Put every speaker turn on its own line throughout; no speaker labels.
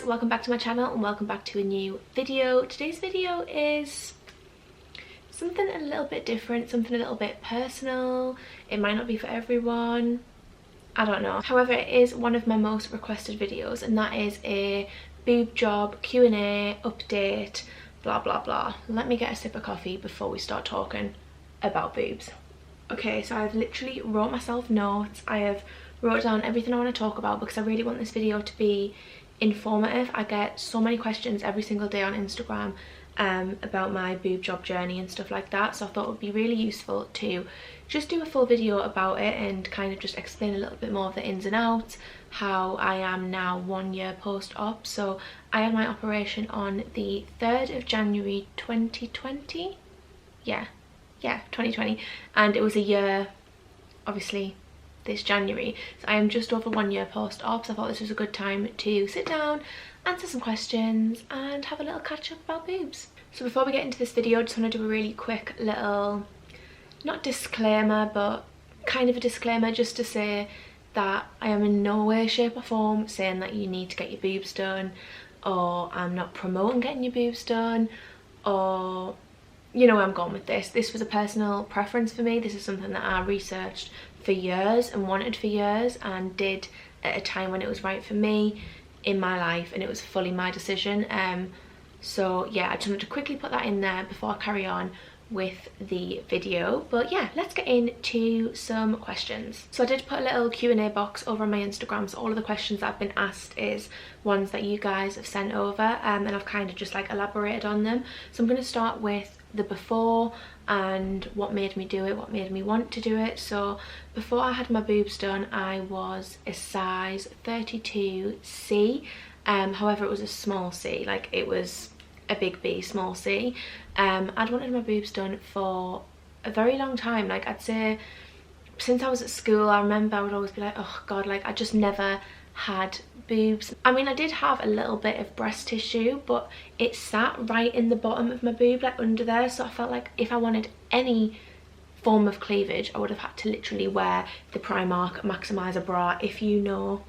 welcome back to my channel and welcome back to a new video. Today's video is something a little bit different, something a little bit personal. It might not be for everyone, I don't know. However, it is one of my most requested videos, and that is a boob job Q&A update, blah blah blah. Let me get a sip of coffee before we start talking about boobs. Okay, so I've literally wrote myself notes. I have wrote down everything I want to talk about because I really want this video to be informative. I get so many questions every single day on Instagram about my boob job journey and stuff like that, so I thought it would be really useful to just do a full video about it and kind of just explain a little bit more of the ins and outs, how I am now 1 year post-op. So I had my operation on the 3rd of January 2020. Yeah 2020, and it was a year obviously this January, so I am just over 1 year post-op, so I thought this was a good time to sit down, answer some questions and have a little catch up about boobs. So before we get into this video, I just want to do a really quick little, not disclaimer, but kind of a disclaimer, just to say that I am in no way, shape or form saying that you need to get your boobs done, or I'm not promoting getting your boobs done, or you know where I'm going with this. This was a personal preference for me. This is something that I researched for years and wanted for years and did at a time when it was right for me in my life, and it was fully my decision. So yeah, I just wanted to quickly put that in there before I carry on with the video. But yeah, let's get into some questions. So I did put a little Q&A box over on my Instagram, so all of the questions that I've been asked is ones that you guys have sent over, and I've kind of just like elaborated on them. So I'm going to start with the before and what made me do it, what made me want to do it. So before I had my boobs done, I was a size 32C. However, it was a small C, like it was a big B, small C. I'd wanted my boobs done for a very long time. Like I'd say since I was at school, I remember I would always be like, oh god, like I just never had boobs. I mean, I did have a little bit of breast tissue, but it sat right in the bottom of my boob, like under there, so I felt like if I wanted any form of cleavage, I would have had to literally wear the Primark Maximizer bra. If you know,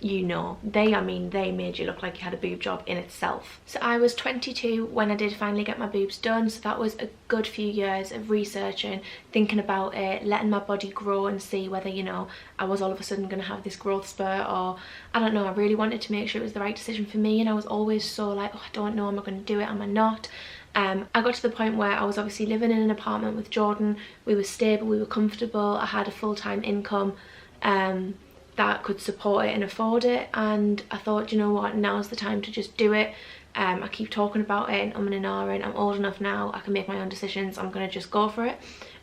you know. They made you look like you had a boob job in itself. So I was 22 when I did finally get my boobs done, so that was a good few years of researching, thinking about it, letting my body grow and see whether, you know, I was all of a sudden going to have this growth spurt, or I don't know. I really wanted to make sure it was the right decision for me, and I was always so like, oh, I don't know, am I going to do it, am I not? I got to the point where I was obviously living in an apartment with Jordan. We were stable, we were comfortable, I had a full-time income that could support it and afford it, and I thought, you know what, now's the time to just do it. I keep talking about it and umming and ahhing. I'm old enough now, I can make my own decisions, I'm gonna just go for it.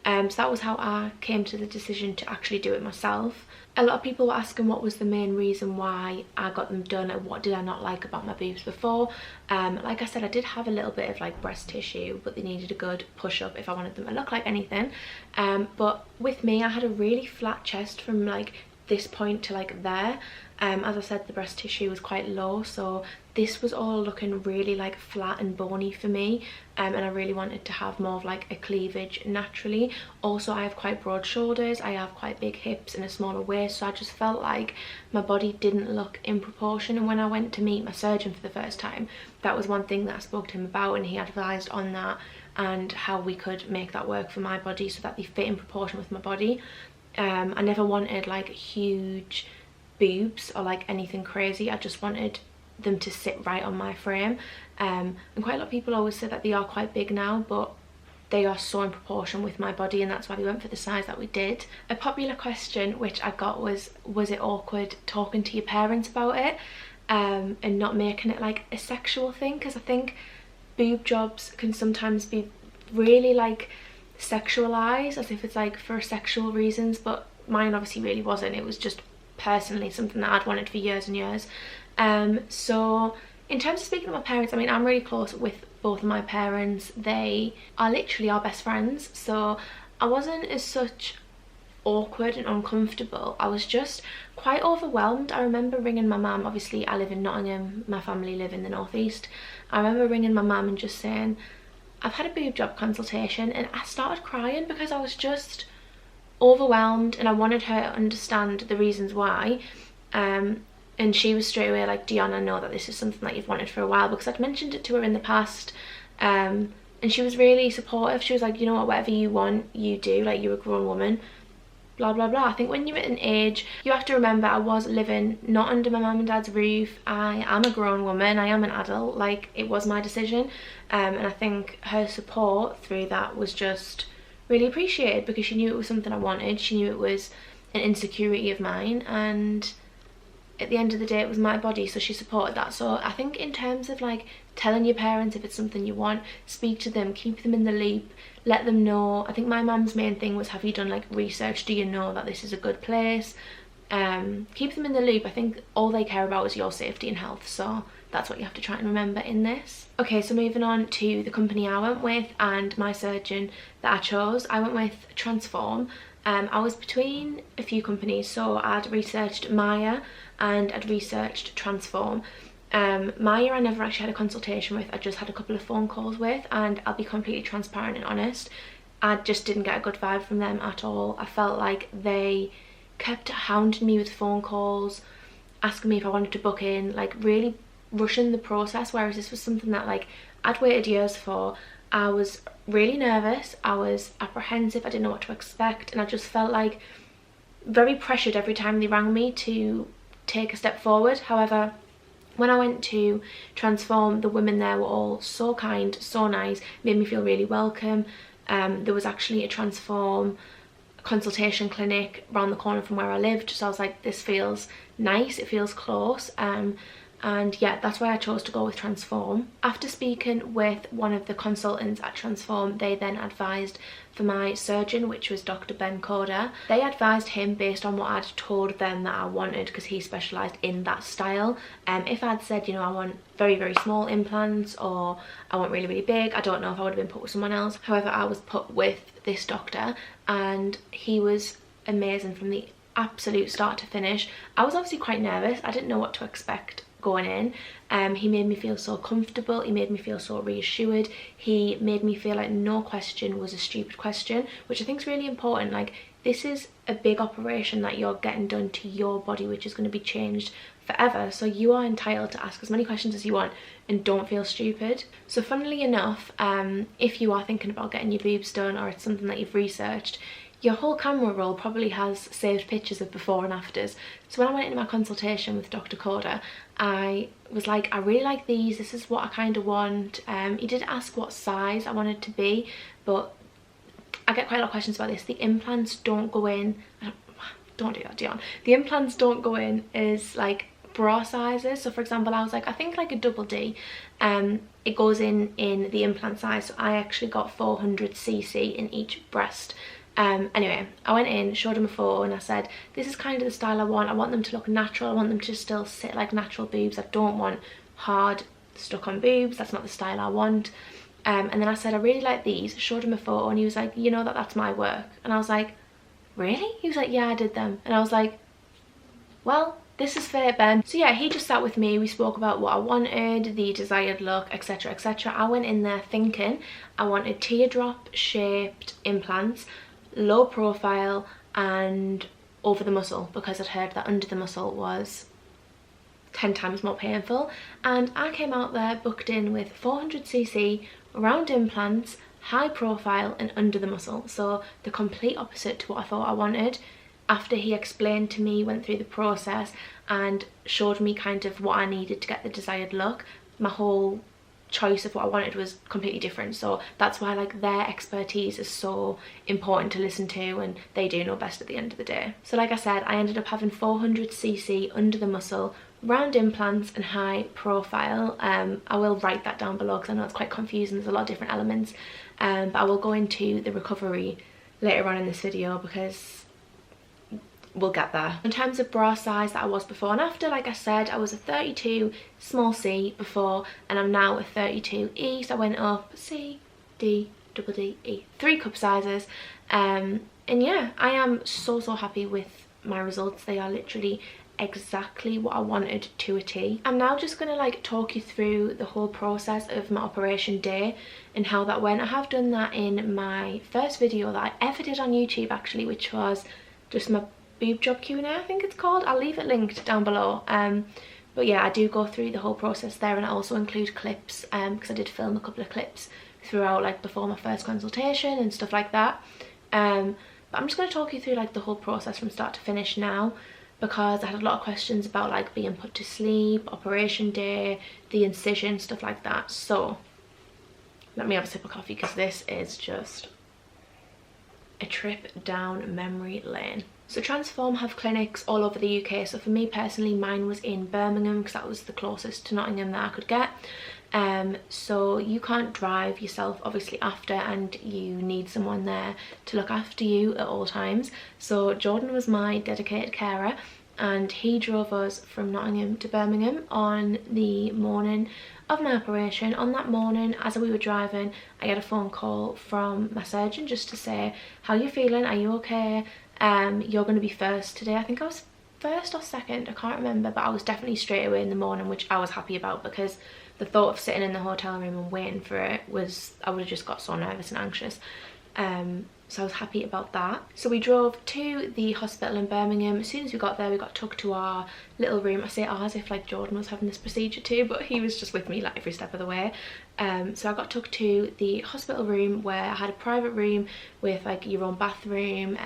So that was how I came to the decision to actually do it myself. A lot of people were asking what was the main reason why I got them done and what did I not like about my boobs before. Like I said, I did have a little bit of like breast tissue, but they needed a good push up if I wanted them to look like anything. But with me, I had a really flat chest from like this point to like there. As I said, the breast tissue was quite low, so this was all looking really like flat and bony for me, and I really wanted to have more of like a cleavage naturally. Also, I have quite broad shoulders, I have quite big hips and a smaller waist, so I just felt like my body didn't look in proportion. And when I went to meet my surgeon for the first time, that was one thing that I spoke to him about, and he advised on that and how we could make that work for my body so that they fit in proportion with my body. I never wanted like huge boobs or like anything crazy. I just wanted them to sit right on my frame, and quite a lot of people always say that they are quite big now, but they are so in proportion with my body, and that's why we went for the size that we did. A popular question which I got was it awkward talking to your parents about it, and not making it like a sexual thing? Because I think boob jobs can sometimes be really like sexualized, as if it's like for sexual reasons, but mine obviously really wasn't. It was just personally something that I'd wanted for years and years. So in terms of speaking to my parents, I mean, I'm really close with both of my parents. They are literally our best friends, so I wasn't as such awkward and uncomfortable. I was just quite overwhelmed. I remember ringing my mum. Obviously I live in Nottingham, my family live in the northeast. I remember ringing my mum and just saying, I've had a boob job consultation, and I started crying because I was just overwhelmed and I wanted her to understand the reasons why. And she was straight away like, Dionne, I know that this is something that you've wanted for a while, because I'd mentioned it to her in the past. And she was really supportive. She was like, you know what, whatever you want, you do, like, you're a grown woman, blah blah blah. I think when you're at an age, you have to remember, I was living not under my mum and dad's roof. I am a grown woman, I am an adult, like, it was my decision. And I think her support through that was just really appreciated, because she knew it was something I wanted. She knew it was an insecurity of mine, and at the end of the day it was my body, so she supported that. So I think in terms of like telling your parents if it's something you want, speak to them, keep them in the loop, let them know. I think my mum's main thing was, have you done like research, do you know that this is a good place? Keep them in the loop. I think all they care about is your safety and health, so that's what you have to try and remember in this. Okay, so moving on to the company I went with and my surgeon that I chose. I went with Transform. I was between a few companies, so I'd researched Maya and I'd researched Transform. Maya I never actually had a consultation with, I just had a couple of phone calls with, and I'll be completely transparent and honest, I just didn't get a good vibe from them at all. I felt like they kept hounding me with phone calls, asking me if I wanted to book in, like really rushing the process, whereas this was something that like I'd waited years for. I was really nervous, I was apprehensive, I didn't know what to expect, and I just felt like very pressured every time they rang me to take a step forward. However, when I went to Transform, the women there were all so kind, so nice, made me feel really welcome. There was actually a Transform consultation clinic around the corner from where I lived, so I was like, this feels nice, it feels close. And yeah, that's why I chose to go with Transform. After speaking with one of the consultants at Transform, they then advised for my surgeon, which was Dr. Ben Coda. They advised him based on what I'd told them that I wanted, because he specialised in that style. If I'd said, you know, I want very, very small implants, or I want really, really big, I don't know if I would have been put with someone else. However, I was put with this doctor, and he was amazing from the absolute start to finish. I was obviously quite nervous, I didn't know what to expect going in. He made me feel so comfortable, he made me feel so reassured, he made me feel like no question was a stupid question, which I think is really important. Like, this is a big operation that you're getting done to your body, which is going to be changed forever, so you are entitled to ask as many questions as you want and don't feel stupid. So funnily enough, if you are thinking about getting your boobs done, or it's something that you've researched, your whole camera roll probably has saved pictures of before and afters. So when I went into my consultation with Dr. Coda, I was like, I really like these, this is what I kind of want. He did ask what size I wanted to be, but I get quite a lot of questions about this. The implants don't go in, don't do that, Dionne. The implants don't go in as like bra sizes. So for example, I was like, I think like a double D, it goes in the implant size. So I actually got 400cc in each breast. Anyway, I went in, showed him a photo, and I said, this is kind of the style I want them to look natural, I want them to still sit like natural boobs, I don't want hard stuck on boobs, that's not the style I want. And then I said, I really like these, showed him a photo, and he was like, you know that's my work. And I was like, really? He was like, yeah, I did them. And I was like, well, this is fair, Ben. So yeah, he just sat with me, we spoke about what I wanted, the desired look, etc, etc. I went in there thinking I wanted teardrop shaped implants, low profile and over the muscle, because I'd heard that under the muscle was 10 times more painful. And I came out there booked in with 400cc round implants, high profile and under the muscle, so the complete opposite to what I thought I wanted. After he explained to me, went through the process and showed me kind of what I needed to get the desired look, my whole choice of what I wanted was completely different. So that's why like their expertise is so important to listen to, and they do know best at the end of the day. So like I said, I ended up having 400cc under the muscle, round implants and high profile. I will write that down below because I know it's quite confusing, there's a lot of different elements, but I will go into the recovery later on in this video because we'll get there. In terms of bra size that I was before and after, like I said, I was a 32 small c before, and I'm now a 32E, so I went up C, D, double D, E, 3 cup sizes. And yeah, I am so happy with my results. They are literally exactly what I wanted to a T. I'm now just gonna like talk you through the whole process of my operation day and how that went. I have done that in my first video that I ever did on YouTube actually, which was just my boob job Q&A, I think it's called. I'll leave it linked down below. But yeah, I do go through the whole process there, and I also include clips because I did film a couple of clips throughout, like before my first consultation and stuff like that. But I'm just going to talk you through like the whole process from start to finish now, because I had a lot of questions about like being put to sleep, operation day, the incision, stuff like that. So let me have a sip of coffee because this is just a trip down memory lane. So Transform have clinics all over the UK. So for me personally, mine was in Birmingham because that was the closest to Nottingham that I could get. So you can't drive yourself obviously after, and you need someone there to look after you at all times. So Jordan was my dedicated carer, and he drove us from Nottingham to Birmingham on the morning of my operation. On that morning, as we were driving, I got a phone call from my surgeon just to say, how you feeling, are you okay? You're going to be first today. I think I was first or second, I can't remember, but I was definitely straight away in the morning, which I was happy about, because the thought of sitting in the hotel room and waiting for it was, I would have just got so nervous and anxious. So I was happy about that. So we drove to the hospital in Birmingham. As soon as we got there, we got took to our little room. I say ours if like Jordan was having this procedure too, but he was just with me like every step of the way. So I got took to the hospital room, where I had a private room with like your own bathroom,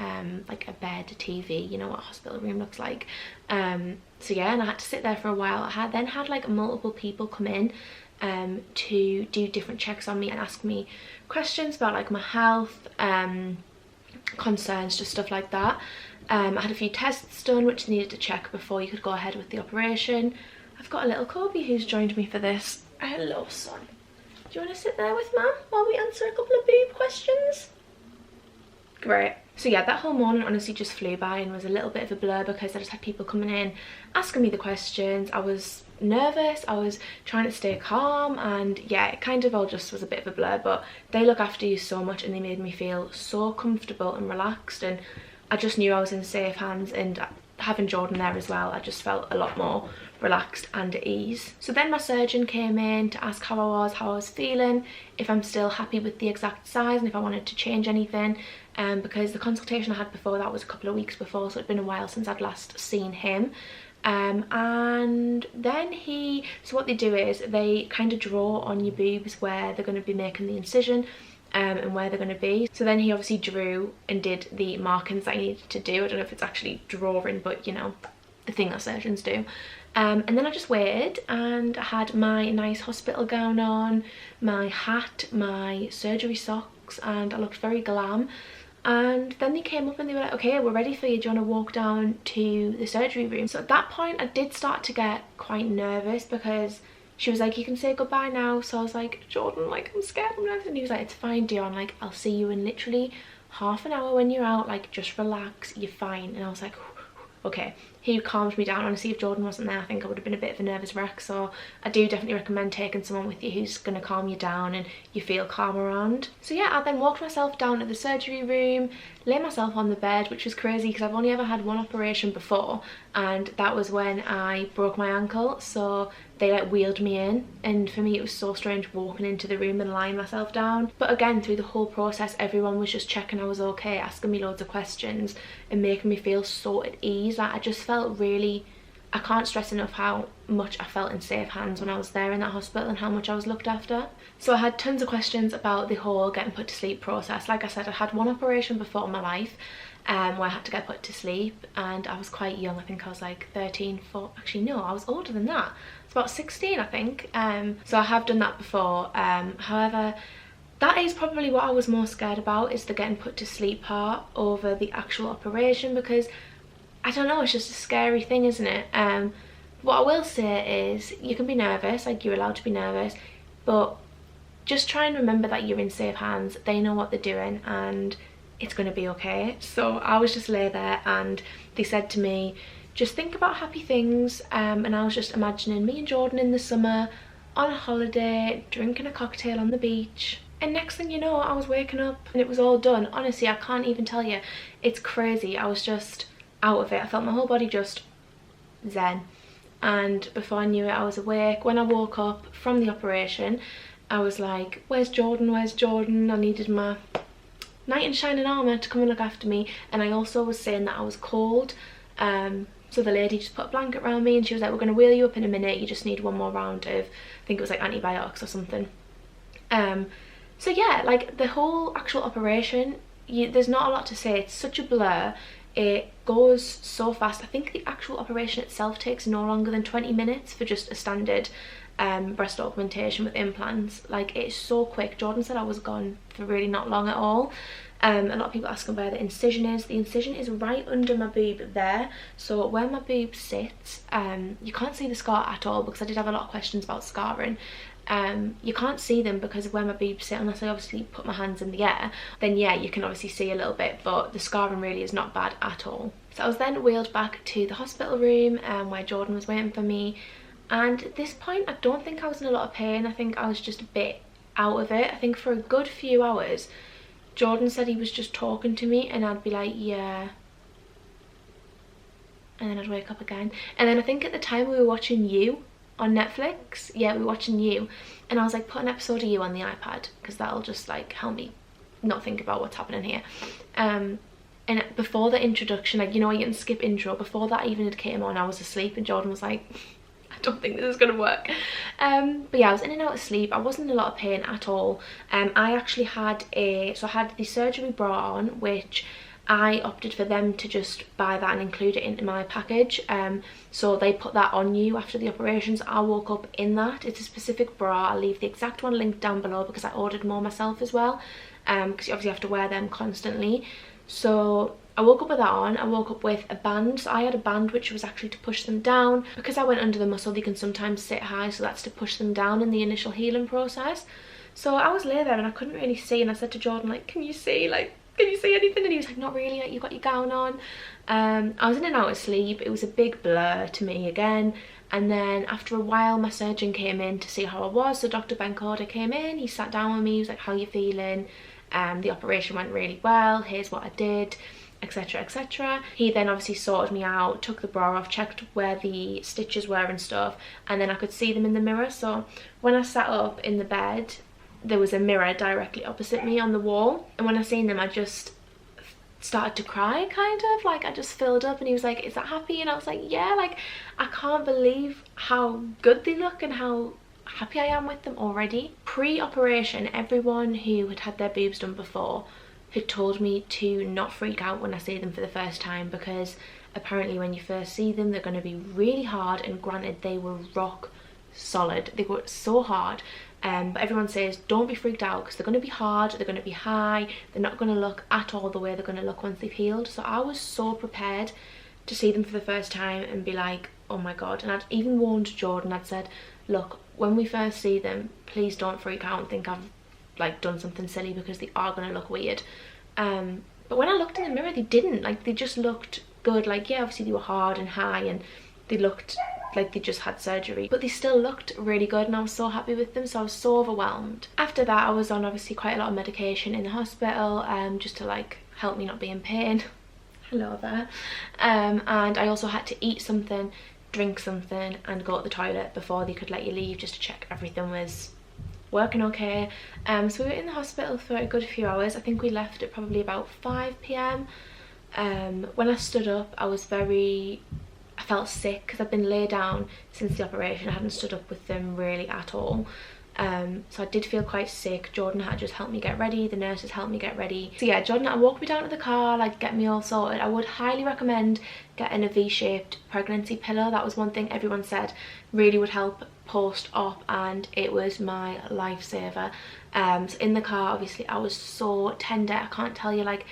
like a bed, a TV, you know what a hospital room looks like. So yeah, and I had to sit there for a while. I then had like multiple people come in to do different checks on me and ask me questions about like my health, concerns, just stuff like that. I had a few tests done which needed to check before you could go ahead with the operation. I've got a little Kobe who's joined me for this. Hello son, do you want to sit there with mum while we answer a couple of boob questions? Great. So yeah, that whole morning honestly just flew by and was a little bit of a blur, because I just had people coming in asking me the questions. I was nervous, I was trying to stay calm, and yeah, it kind of all just was a bit of a blur. But they look after you so much, and they made me feel so comfortable and relaxed, and I just knew I was in safe hands. And having Jordan there as well, I just felt a lot more relaxed and at ease. So then my surgeon came in to ask how I was feeling, if I'm still happy with the exact size, and if I wanted to change anything, because the consultation I had before that was a couple of weeks before, so it'd been a while since I'd last seen him. And then so what they do is they kind of draw on your boobs where they're going to be making the incision, and where they're going to be. So then he obviously drew and did the markings that I needed to do. I don't know if it's actually drawing, but you know, the thing that surgeons do. And then I just waited, and I had my nice hospital gown on, my hat, my surgery socks, and I looked very glam. And then they came up and they were like, okay, we're ready for you, do you want to walk down to the surgery room? So at that point I did start to get quite nervous, because she was like, you can say goodbye now. So I was like, Jordan, like I'm scared, I'm nervous. And he was like, it's fine Dionne, like I'll see you in literally half an hour when you're out, like just relax, you're fine. And I was like, okay. He calmed me down. Honestly, if Jordan wasn't there, I think I would have been a bit of a nervous wreck. So I do definitely recommend taking someone with you who's going to calm you down and you feel calm around. So yeah, I then walked myself down to the surgery room, lay myself on the bed, which was crazy because I've only ever had one operation before, and that was when I broke my ankle. So they like wheeled me in, and for me it was so strange walking into the room and lying myself down. But again, through the whole process, everyone was just checking I was okay, asking me loads of questions and making me feel so at ease. Like I just felt really, I can't stress enough how much I felt in safe hands when I was there in that hospital and how much I was looked after. So I had tons of questions about the whole getting put to sleep process. Like I said, I had one operation before in my life where I had to get put to sleep, and I was quite young. I think I was like 13, 14, actually no, I was older than that. It's about 16 I think. So I have done that before. However, that is probably what I was more scared about, is the getting put to sleep part over the actual operation, because I don't know, it's just a scary thing, isn't it? What I will say is you can be nervous, like you're allowed to be nervous, but just try and remember that you're in safe hands. They know what they're doing and it's going to be okay. So I was just lay there and they said to me, just think about happy things, and I was just imagining me and Jordan in the summer on a holiday, drinking a cocktail on the beach. And next thing you know, I was waking up and it was all done. Honestly, I can't even tell you. It's crazy. I was just out of it. I felt my whole body just zen. And before I knew it, I was awake. When I woke up from the operation, I was like, where's Jordan? Where's Jordan? I needed my knight in shining armour to come and look after me. And I also was saying that I was cold, so the lady just put a blanket around me and she was like, we're going to wheel you up in a minute, you just need one more round of, I think it was like antibiotics or something. So yeah, like the whole actual operation, there's not a lot to say. It's such a blur. It goes so fast. I think the actual operation itself takes no longer than 20 minutes for just a standard breast augmentation with implants. Like, it's so quick. Jordan said I was gone for really not long at all. A lot of people asking where the incision is. The incision is right under my boob there, so where my boob sits, you can't see the scar at all, because I did have a lot of questions about scarring. You can't see them because of where my boobs sit, unless I obviously put my hands in the air. Then yeah, you can obviously see a little bit, but the scarring really is not bad at all. So I was then wheeled back to the hospital room where Jordan was waiting for me, and at this point I don't think I was in a lot of pain. I think I was just a bit out of it. I think for a good few hours Jordan said he was just talking to me and I'd be like, yeah, and then I'd wake up again. And then I think at the time we were watching You on Netflix. Yeah, we were watching You, and I was like, put an episode of You on the iPad, because that'll just like help me not think about what's happening here. And before the introduction, like, you know, you can skip intro, before that even had came on, I was asleep and Jordan was like, I don't think this is gonna work. But yeah, I was in and out of sleep. I wasn't in a lot of pain at all. I actually had I had the surgery bra on, which I opted for them to just buy that and include it into my package. So they put that on you after the operations. I woke up in that. It's a specific bra. I'll leave the exact one linked down below because I ordered more myself as well, because you obviously have to wear them constantly. So I woke up with that on. I woke up with a band. So I had a band which was actually to push them down. Because I went under the muscle, they can sometimes sit high, so that's to push them down in the initial healing process. So I was lay there and I couldn't really see, and I said to Jordan, like, can you see, like, can you see anything? And he was like, not really, like, you got your gown on. I was in and out of sleep. It was a big blur to me again. And then after a while, my surgeon came in to see how I was. So Dr. Bencoda came in, he sat down with me, he was like, how are you feeling? The operation went really well, here's what I did, etc, etc. He then obviously sorted me out, took the bra off, checked where the stitches were and stuff, and then I could see them in the mirror. So when I sat up in the bed, there was a mirror directly opposite me on the wall, and when I seen them I just started to cry, kind of like I just filled up. And he was like, is that happy? And I was like, yeah, like I can't believe how good they look and how happy I am with them already. Pre-operation, everyone who had had their boobs done before had told me to not freak out when I see them for the first time, because apparently when you first see them they're going to be really hard, and granted they were rock solid, they were so hard. But everyone says don't be freaked out because they're going to be hard, they're going to be high, they're not going to look at all the way they're going to look once they've healed. So I was so prepared to see them for the first time and be like, oh my god. And I'd even warned Jordan, I'd said, look, when we first see them, please don't freak out and think I've like done something silly, because they are going to look weird. But when I looked in the mirror, they didn't, like, they just looked good. Like, yeah, obviously they were hard and high and they looked like they just had surgery, but they still looked really good, and I was so happy with them. So I was so overwhelmed. After that I was on obviously quite a lot of medication in the hospital, just to like help me not be in pain. Hello there. And I also had to eat something, drink something and go to the toilet before they could let you leave, just to check everything was working okay. So we were in the hospital for a good few hours. I think we left at probably about 5 p.m. When I stood up I felt sick because I've been laid down since the operation. I hadn't stood up with them really at all. So I did feel quite sick. Jordan had just helped me get ready, the nurses helped me get ready. So yeah, Jordan had walked me down to the car, like get me all sorted. I would highly recommend getting a V-shaped pregnancy pillow. That was one thing everyone said really would help post-op, and it was my lifesaver. So in the car, obviously I was so tender, I can't tell you, like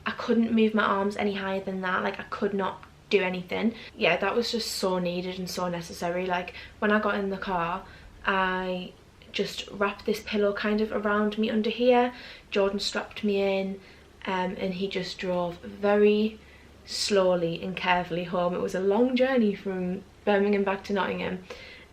I couldn't move my arms any higher than that, like I could not do anything. Yeah, that was just so needed and so necessary. Like when I got in the car, I just wrapped this pillow kind of around me under here. Jordan strapped me in, and he just drove very slowly and carefully home. It was a long journey from Birmingham back to Nottingham.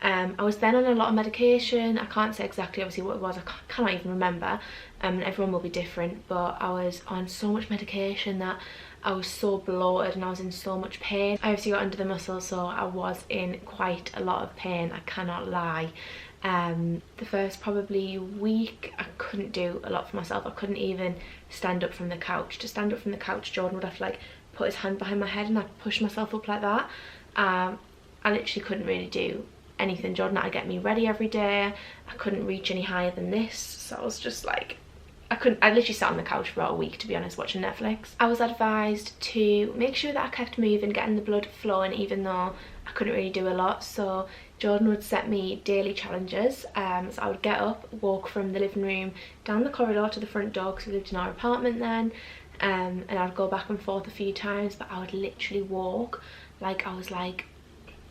I was then on a lot of medication. I can't say exactly obviously what it was, I cannot even remember, and everyone will be different, but I was on so much medication that I was so bloated and I was in so much pain. I obviously got under the muscle, so I was in quite a lot of pain, I cannot lie. The first probably week I couldn't do a lot for myself. I couldn't even stand up from the couch. To stand up from the couch, Jordan would have to like put his hand behind my head and I'd push myself up like that. I literally couldn't really do anything. Jordan had to get me ready every day. I couldn't reach any higher than this, so I was just like, I literally sat on the couch for about a week, to be honest, watching Netflix. I was advised to make sure that I kept moving, getting the blood flowing, even though I couldn't really do a lot. So Jordan would set me daily challenges. So I would get up, walk from the living room down the corridor to the front door, because we lived in our apartment then, and I'd go back and forth a few times, but I would literally walk like I was like,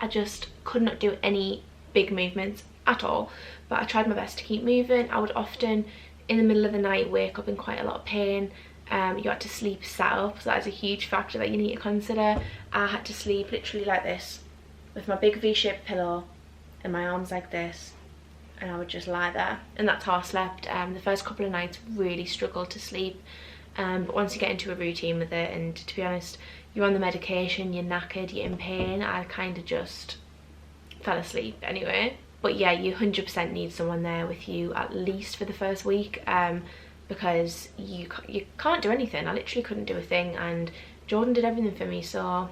I just could not do any big movements at all. But I tried my best to keep moving. I would often, in the middle of the night, wake up in quite a lot of pain. You had to sleep sat up, so that is a huge factor that you need to consider. I had to sleep literally like this, with my big V-shaped pillow and my arms like this, and I would just lie there, and that's how I slept. The first couple of nights really struggled to sleep, but once you get into a routine with it, and to be honest, you're on the medication, you're knackered, you're in pain, I kind of just fell asleep anyway. But yeah, you 100% need someone there with you at least for the first week, because you can't do anything. I literally couldn't do a thing, and Jordan did everything for me, so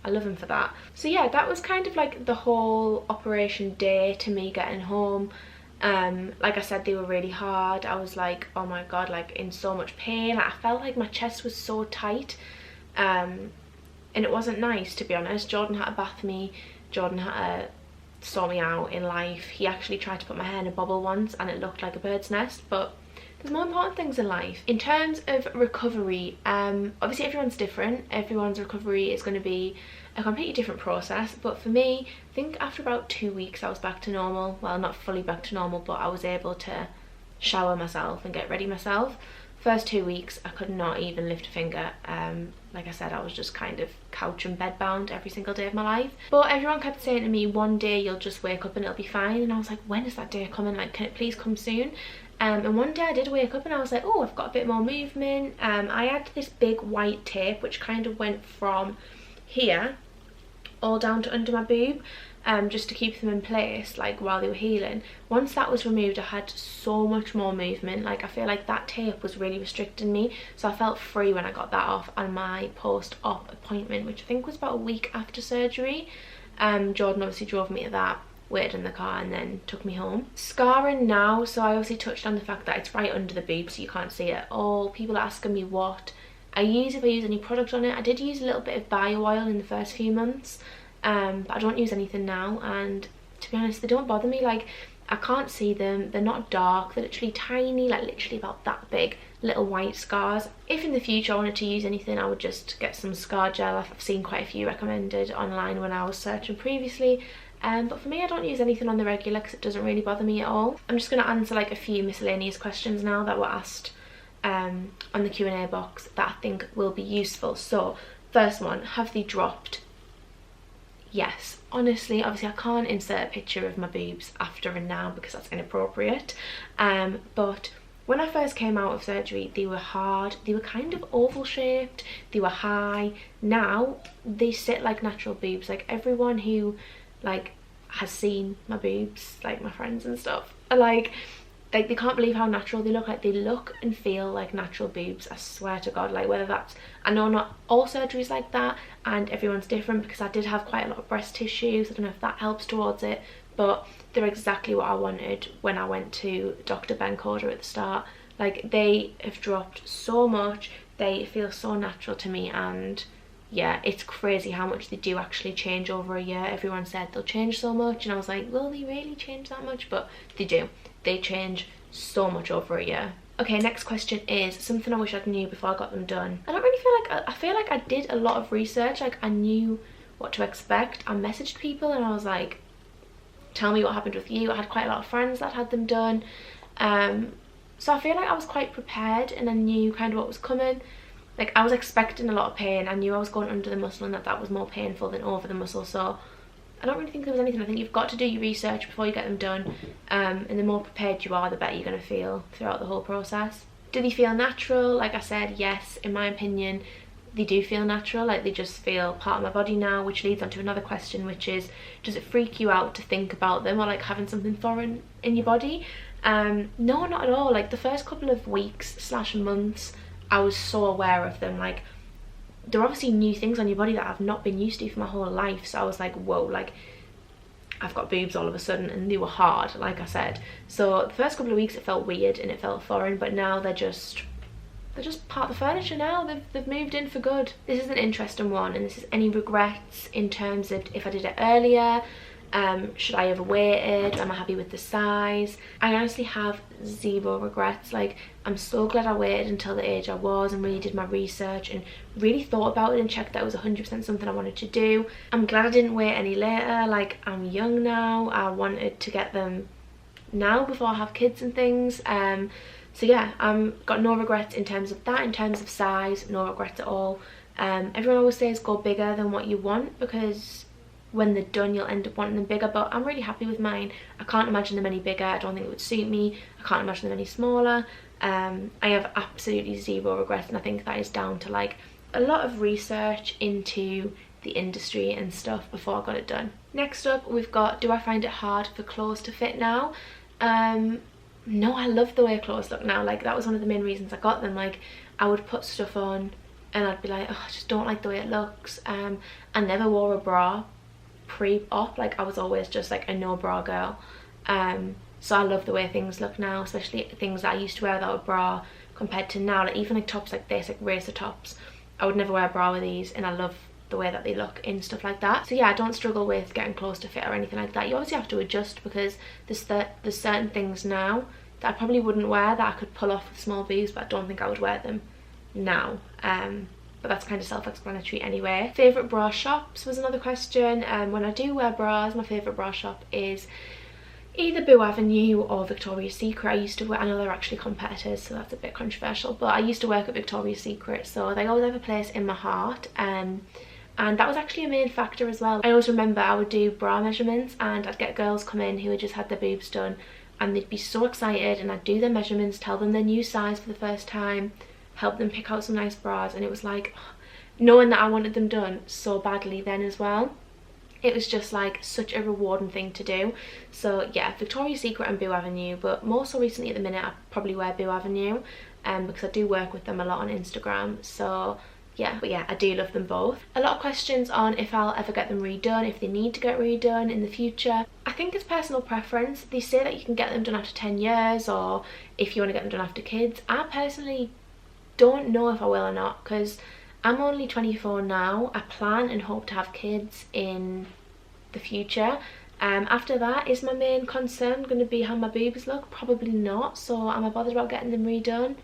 I love him for that. So yeah, that was kind of like the whole operation day to me getting home. Like I said, they were really hard. I was like, oh my god, like in so much pain. I felt like my chest was so tight, and it wasn't nice, to be honest. Jordan had to bath me. Jordan had to sort me out in life. He actually tried to put my hair in a bobble once and it looked like a bird's nest, but there's more important things in life. In terms of recovery, obviously everyone's different. Everyone's recovery is going to be a completely different process, but for me, I think after about 2 weeks I was back to normal. Well, not fully back to normal, but I was able to shower myself and get ready myself. First 2 weeks I could not even lift a finger. Like I said, I was just kind of couch and bed bound every single day of my life. But everyone kept saying to me, one day you'll just wake up and it'll be fine. And I was like, when is that day coming? Like, can it please come soon? And one day I did wake up and I was like, oh, I've got a bit more movement. I had this big white tape which kind of went from here all down to under my boob, just to keep them in place, like while they were healing. Once that was removed, I had so much more movement. Like, I feel like that tape was really restricting me, so I felt free when I got that off on my post-op appointment, which I think was about a week after surgery. Jordan obviously drove me to that, waited in the car, and then took me home. Scarring now, so I obviously touched on the fact that it's right under the boob, so you can't see it at all. People are asking me what I use, if I use any product on it. I did use a little bit of bio oil in the first few months, but I don't use anything now, and to be honest, they don't bother me. Like, I can't see them, they're not dark, they're literally tiny, like literally about that big, little white scars. If in the future I wanted to use anything, I would just get some scar gel. I've seen quite a few recommended online when I was searching previously, but for me, I don't use anything on the regular because it doesn't really bother me at all. I'm just going to answer like a few miscellaneous questions now that were asked on the Q&A box that I think will be useful. So first one, have they dropped? Yes, honestly, obviously I can't insert a picture of my boobs after and now because that's inappropriate, but when I first came out of surgery, they were hard, they were kind of oval shaped, they were high. Now they sit like natural boobs. Like, everyone who like has seen my boobs, like my friends and stuff, are like they can't believe how natural they look. Like, they look and feel like natural boobs, I swear to god. Like, whether that's, I know not all surgeries like that and everyone's different, because I did have quite a lot of breast tissue, so I don't know if that helps towards it, but they're exactly what I wanted when I went to Dr. Ben Corder at the start. Like, they have dropped so much, they feel so natural to me, and yeah, it's crazy how much they do actually change over a year. Everyone said they'll change so much, and I was like, will they really change that much? But they do. They change so much over a year. Okay, next question is something I wish I knew before I got them done. I don't really feel like, I feel like I did a lot of research. Like, I knew what to expect. I messaged people and I was like, tell me what happened with you. I had quite a lot of friends that had them done. So I feel like I was quite prepared and I knew kind of what was coming. Like, I was expecting a lot of pain. I knew I was going under the muscle and that was more painful than over the muscle. So I don't really think there was anything. I think you've got to do your research before you get them done, and the more prepared you are, the better you're going to feel throughout the whole process. Do they feel natural? Like I said, yes, in my opinion, they do feel natural. Like, they just feel part of my body now, which leads on to another question, which is, does it freak you out to think about them, or like having something foreign in your body? No, not at all. Like, the first couple of weeks / months I was so aware of them. Like, there are obviously new things on your body that I've not been used to for my whole life. So I was like, whoa, like I've got boobs all of a sudden, and they were hard, like I said. So the first couple of weeks it felt weird and it felt foreign, but now they're just part of the furniture now. They've moved in for good. This is an interesting one, and this is any regrets in terms of if I did it earlier. Should I have waited? Am I happy with the size? I honestly have zero regrets. Like, I'm so glad I waited until the age I was and really did my research and really thought about it and checked that it was 100% something I wanted to do. I'm glad I didn't wait any later. Like, I'm young now. I wanted to get them now before I have kids and things. So yeah, got no regrets in terms of that. In terms of size, no regrets at all. Everyone always says go bigger than what you want, because when they're done you'll end up wanting them bigger, but I'm really happy with mine. I can't imagine them any bigger. I don't think it would suit me. I can't imagine them any smaller. I have absolutely zero regrets, and I think that is down to like a lot of research into the industry and stuff before I got it done. Next up we've got, do I find it hard for clothes to fit now? No, I love the way clothes look now. Like, that was one of the main reasons I got them. Like, I would put stuff on and I'd be like, oh, I just don't like the way it looks. I never wore a bra pre-op. Like, I was always just like a no bra girl. So I love the way things look now, especially things that I used to wear without a bra compared to now. Like, even like tops like this, like racer tops, I would never wear a bra with these, and I love the way that they look in stuff like that. So yeah, I don't struggle with getting clothes to fit or anything like that. You obviously have to adjust, because there's certain things now that I probably wouldn't wear that I could pull off with small boobs, but I don't think I would wear them now. But that's kind of self-explanatory anyway. Favourite bra shops was another question. When I do wear bras, my favourite bra shop is either Boo Avenue or Victoria's Secret. I used to wear, I know they're actually competitors, so that's a bit controversial, but I used to work at Victoria's Secret, so they always have a place in my heart. And that was actually a main factor as well. I always remember I would do bra measurements, and I'd get girls come in who had just had their boobs done, and they'd be so excited, and I'd do their measurements, tell them their new size for the first time, help them pick out some nice bras, and it was like, knowing that I wanted them done so badly then as well, it was just like such a rewarding thing to do. So yeah, Victoria's Secret and Boo Avenue, but more so recently at the minute I probably wear Boo Avenue, because I do work with them a lot on Instagram. So yeah, but yeah, I do love them both. A lot of questions on if I'll ever get them redone, if they need to get redone in the future. I think it's personal preference. They say that you can get them done after 10 years, or if you want to get them done after kids. I personally don't know if I will or not, because I'm only 24 now. I plan and hope to have kids in the future. After that, is my main concern going to be how my boobs look? Probably not. So am I bothered about getting them redone?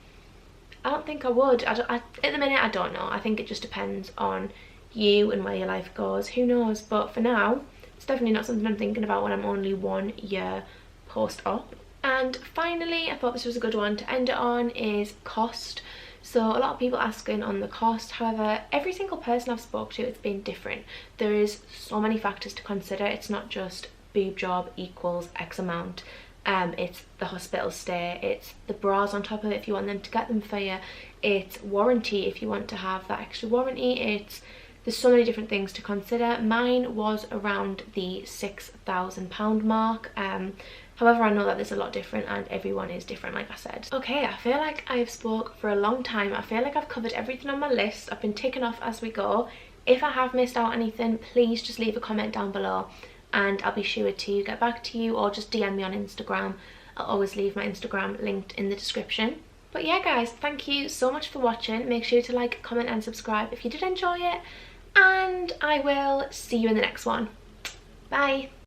I don't think I would. At the minute, I don't know. I think it just depends on you and where your life goes. Who knows? But for now, it's definitely not something I'm thinking about when I'm only 1 year post-op. And finally, I thought this was a good one to end it on, is cost. So a lot of people asking on the cost. However, every single person I've spoke to, it's been different. There is so many factors to consider. It's not just boob job equals X amount. It's the hospital stay, it's the bras on top of it if you want them to get them for you, it's warranty if you want to have that extra warranty. There's so many different things to consider. Mine was around the £6,000 mark. However, I know that there's a lot different and everyone is different, like I said. Okay, I feel like I've spoke for a long time. I feel like I've covered everything on my list. I've been ticking off as we go. If I have missed out anything, please just leave a comment down below and I'll be sure to get back to you, or just DM me on Instagram. I'll always leave my Instagram linked in the description. But yeah guys, thank you so much for watching. Make sure to like, comment and subscribe if you did enjoy it, and I will see you in the next one. Bye.